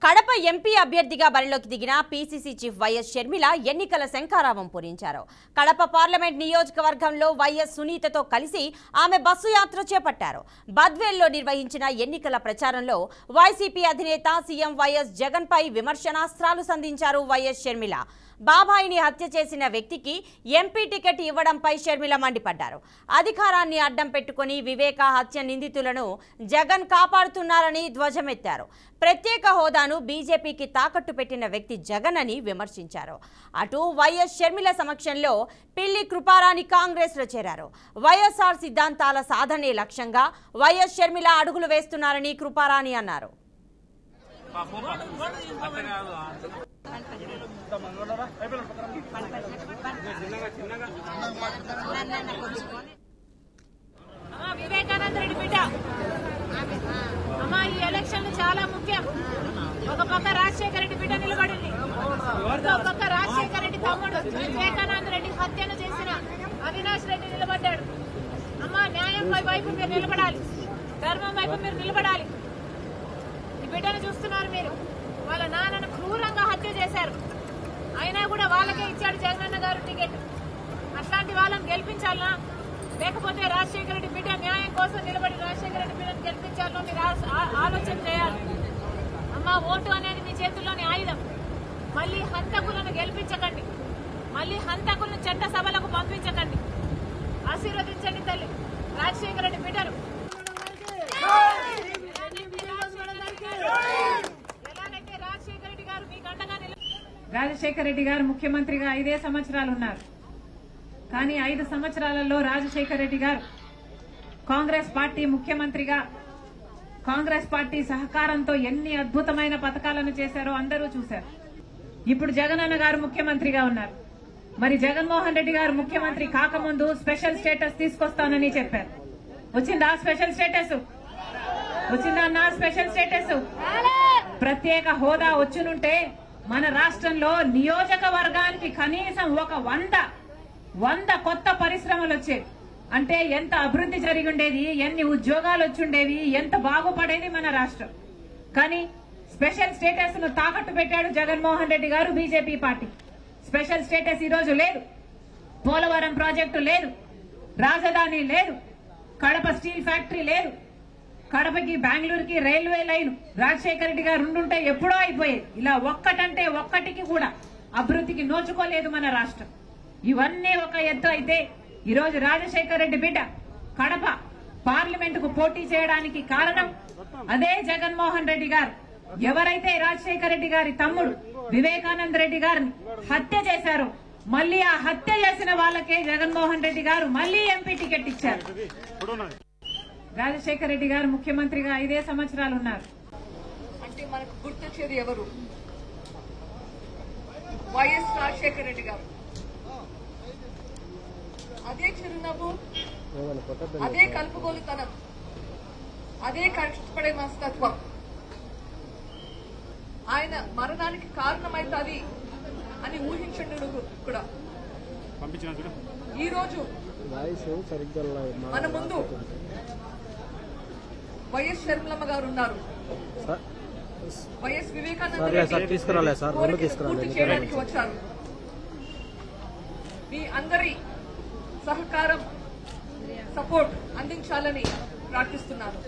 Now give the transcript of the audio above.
Kadapa MP అభ్యర్థిగా బరిలోకి దిగిన పీసీసీ చీఫ్ వైఎస్ షర్మిల ఎన్నికల శంఖారావం పూరించారు. కడప పార్లమెంట్ నియోజకవర్గంలో వైఎస్ సునీతతో కలిసి ఆమె బస్సు యాత్ర చేపట్టారు. బద్వేల్లో నిర్వహించిన ఎన్నికల ప్రచారంలో వైసీపీ అధినేత సీఎం వైఎస్ జగన్ పై విమర్శనాస్త్రాలు సంధించారు వైఎస్ షర్మిల. బాబాయిని హత్య చేసిన వ్యక్తికి ఎంపీ టికెట్ ఇవ్వడంపై షర్మిల మండిపడ్డారు. అధికారాన్ని అడ్డం పెట్టుకుని వివేక హత్య నిందితులను జగన్ కాపాడుతున్నారని ధ్వజమెత్తారు. ప్రత్యేక హోదాను బీజేపీకి తాకట్టు పెట్టిన వ్యక్తి జగన్ అని విమర్శించారు. అటు వైఎస్ షర్మిల సమక్షంలో పిల్లి కృపారాణి కాంగ్రెస్లో చేరారు. వైఎస్ఆర్ సిద్ధాంతాల సాధనే లక్ష్యంగా వైఎస్ షర్మిల అడుగులు వేస్తున్నారని కృపారాణి అన్నారు. వివేకానంద రెడ్డి బిడ్డ అమ్మా, ఈ ఎలక్షన్ చాలా ముఖ్యం. ఒక పక్క రాజశేఖర రెడ్డి బిడ్డ నిలబడింది, ఇంకో పక్క రాజశేఖర రెడ్డి తమ్ముడు వివేకానంద రెడ్డి హత్యను చేసిన అవినాష్ రెడ్డి నిలబడ్డాడు. అమ్మా, న్యాయం వైపు మీరు నిలబడాలి, ధర్మం వైపు మీరు నిలబడాలి. ఈ బిడ్డను చూస్తున్నారు మీరు. వాళ్ళ నాన్నను క్రూరంగా హత్య చేశారు, అయినా కూడా వాళ్ళకే ఇచ్చాడు జగనన్న గారు టికెట్. అట్లాంటి వాళ్ళని గెలిపించాలనా, లేకపోతే రాజశేఖర రెడ్డి బిడ్డ న్యాయం కోసం నిలబడి రాజశేఖర రెడ్డి బిడ్డను గెలిపించాలో మీరు ఆలోచన చేయాలి. అమ్మా, ఓటు అనేది మీ చేతుల్లోని ఆయుధం. మళ్ళీ హంతకులను గెలిపించకండి, మళ్ళీ హంతకులను చట్ట సభలకు పంపించకండి. ఆశీర్వదించండి తల్లి రాజశేఖర రెడ్డి బిడ్డను. ఎలాగైతే రాజశేఖర రెడ్డి గారు మీకు అండగా రాజశేఖర రెడ్డి గారు ముఖ్యమంత్రిగా 5 సంవత్సరాలు ఉన్నారు. కానీ 5 సంవత్సరాలలో రాజశేఖర రెడ్డి గారు కాంగ్రెస్ పార్టీ ముఖ్యమంత్రిగా కాంగ్రెస్ పార్టీ సహకారంతో ఎన్ని అద్భుతమైన పథకాలను చేశారో అందరూ చూశారు. ఇప్పుడు జగనన్న గారు ముఖ్యమంత్రిగా ఉన్నారు. మరి జగన్మోహన్ రెడ్డి గారు ముఖ్యమంత్రి కాకముందు స్పెషల్ స్టేటస్ తీసుకొస్తానని చెప్పారు. వచ్చిందా స్పెషల్ స్టేటస్? వచ్చిందా అన్న స్పెషల్ స్టేటస్? ప్రత్యేక హోదా వచ్చునుంటే మన రాష్ట్రంలో నియోజకవర్గానికి కనీసం ఒక 100 కొత్త పరిశ్రమలు వచ్చేవి. అంటే ఎంత అభివృద్ధి జరిగి ఉండేది, ఎన్ని ఉద్యోగాలు వచ్చుండేవి, ఎంత బాగుపడేది మన రాష్ట్రం. కానీ స్పెషల్ స్టేటస్ ను తాకట్టు పెట్టాడు జగన్మోహన్ రెడ్డి గారు, బీజేపీ పార్టీ. స్పెషల్ స్టేటస్ ఈ రోజు లేదు, పోలవరం ప్రాజెక్టు లేదు, రాజధాని లేదు, కడప స్టీల్ ఫ్యాక్టరీ లేదు, కడపకి బెంగళూరుకి రైల్వే లైన్ రాజశేఖర రెడ్డి గారు ఉండుంటే ఎప్పుడో అయిపోయేది. ఇలా ఒక్కటంటే ఒక్కటికి కూడా అభివృద్ధికి నోచుకోలేదు మన రాష్ట్రం. ఇవన్నీ ఒక ఎత్తు అయితే ఈ రోజు రాజశేఖర రెడ్డి బిడ్డ కడప పార్లమెంటుకు పోటీ చేయడానికి కారణం అదే జగన్మోహన్ రెడ్డి గారు. ఎవరైతే రాజశేఖర రెడ్డి గారి తమ్ముడు వివేకానంద రెడ్డి గారిని హత్య చేశారో, మళ్లీ ఆ హత్య చేసిన వాళ్ళకే జగన్మోహన్ రెడ్డి గారు మళ్లీ ఎంపీ టికెట్ ఇచ్చారు. రాజశేఖర రెడ్డి గారు ముఖ్యమంత్రిగా 5 సంవత్సరాలు ఉన్నారు. అంటే మనకు గుర్తొచ్చేది ఎవరు? వైఎస్ రాజశేఖర రెడ్డి గారు. అదే చిరునవ్వు, అదే కలుపుగోలుతనం, అదే కష్టపడే మనస్తత్వం ఆయన మరణానికి కారణమైతుంది అని ఊహించండు కూడా. ఈ రోజు మన ముందు వైఎస్ షర్మిలమ్మ గారు ఉన్నారు. వైఎస్ వివేకానంద పూర్తి చేయడానికి వచ్చారు. మీ అందరి సహకారం, సపోర్ట్ అందించాలని ప్రార్థిస్తున్నాను.